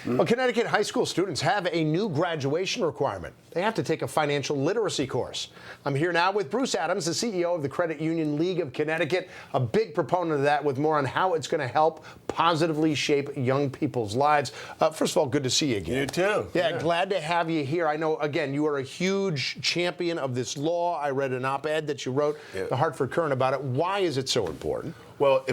Well, Connecticut high school students have a new graduation requirement. They have to take a financial literacy course. I'm here now with Bruce Adams, the CEO of the Credit Union League of Connecticut, a big proponent of that, with more on how it's going to help positively shape young people's lives. First of all, good to see you again. You too. Yeah, glad to have you here. I know, again, you are a huge champion of this law. I read an op-ed that you wrote, the Hartford Courant, about it. Why is it so important? Well,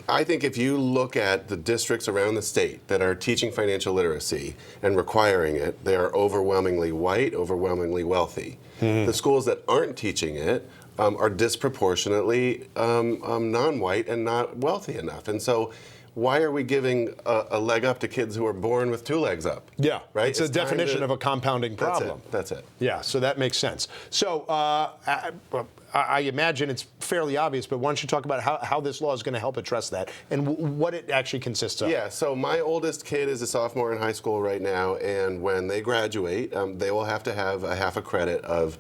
I think if you look at the districts around the state that are teaching financial literacy and requiring it, they are overwhelmingly white, overwhelmingly wealthy. The schools that aren't teaching it are disproportionately non-white and not wealthy enough. And so why are we giving a leg up to kids who are born with two legs up? Yeah, right. It's a definition of a compounding problem. That's it. Yeah, so that makes sense. So I imagine it's fairly obvious, but why don't you talk about how this law is going to help address that and what it actually consists of? Yeah, so my oldest kid is a sophomore in high school right now, and when they graduate, they will have to have a half a credit of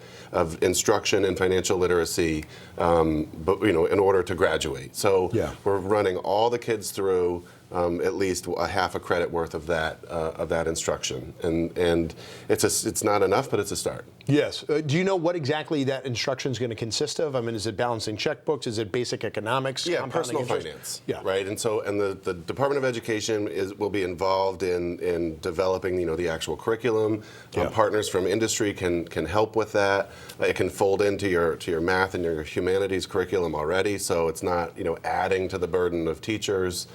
instruction in financial literacy, but in order to graduate. So we're running all the kids through at least a half a credit worth of that instruction, and it's not enough, but it's a start. Yes. Do you know what exactly that instruction is going to consist of? I mean, is it balancing checkbooks? Is it basic economics? Yeah, personal finance. Yeah. Right. And so, the Department of Education will be involved in developing the actual curriculum. Partners from industry can help with that. It can fold into your math and your humanities curriculum already, so it's not adding to the burden of teachers.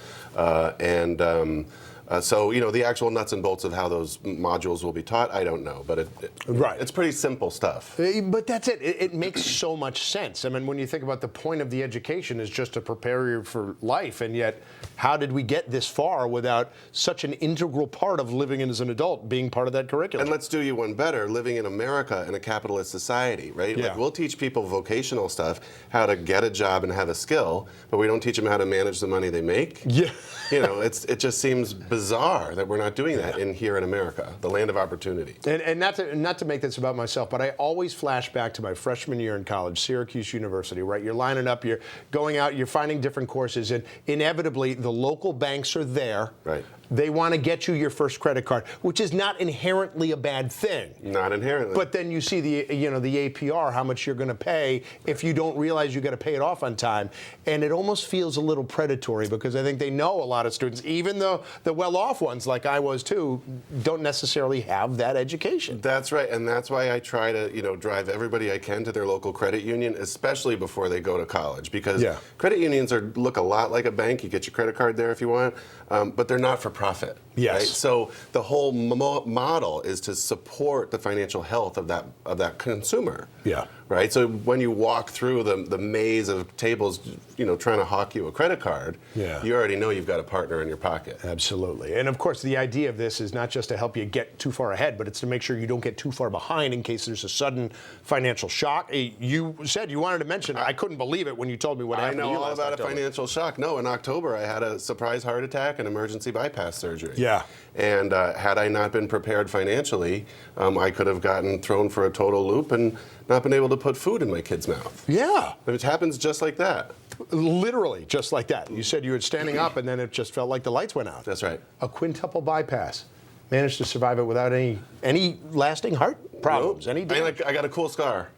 So the actual nuts and bolts of how those modules will be taught, I don't know, but it's pretty simple stuff. But that's it. It makes so much sense. I mean, when you think about the point of the education is just to prepare you for life, and yet how did we get this far without such an integral part of living as an adult being part of that curriculum? And let's do you one better, living in America in a capitalist society, right? Yeah. Like, we'll teach people vocational stuff, how to get a job and have a skill, but we don't teach them how to manage the money they make. Yeah. It just seems bizarre that we're not doing that here in America, the land of opportunity. And not to make this about myself, but I always flash back to my freshman year in college, Syracuse University, right? You're lining up, you're going out, you're finding different courses, and inevitably the local banks are there. Right. They want to get you your first credit card, which is not inherently a bad thing. Not inherently. But then you see the APR, how much you're going to pay if you don't realize you got to pay it off on time, and it almost feels a little predatory because I think they know a lot of students, even though the well-off ones, like I was too, don't necessarily have that education. That's right, and that's why I try to drive everybody I can to their local credit union, especially before they go to college, because credit unions look a lot like a bank. You get your credit card there if you want, but they're not for profit. Yes. Right? So the whole model is to support the financial health of that consumer. Yeah. Right. So when you walk through the maze of tables, trying to hawk you a credit card, you already know you've got a partner in your pocket. Absolutely. And of course, the idea of this is not just to help you get too far ahead, but it's to make sure you don't get too far behind in case there's a sudden financial shock. You said you wanted to mention, I couldn't believe it when you told me what happened to you last October. I know all about a financial shock. No, in October, I had a surprise heart attack and emergency bypass surgery. Yeah. And had I not been prepared financially, I could have gotten thrown for a total loop and not been able to put food in my kid's mouth. Yeah. But it happens just like that. Literally, just like that. You said you were standing up and then it just felt like the lights went out. That's right. A quintuple bypass. Managed to survive it without any lasting heart problems. Nope. I got a cool scar.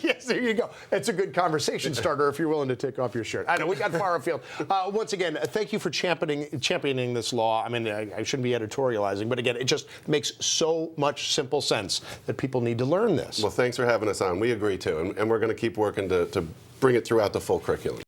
Yes, there you go. It's a good conversation starter if you're willing to take off your shirt. I know, we got far afield. Once again, thank you for championing this law. I mean, I shouldn't be editorializing, but again, it just makes so much simple sense that people need to learn this. Well, thanks for having us on. We agree too, and we're going to keep working to bring it throughout the full curriculum.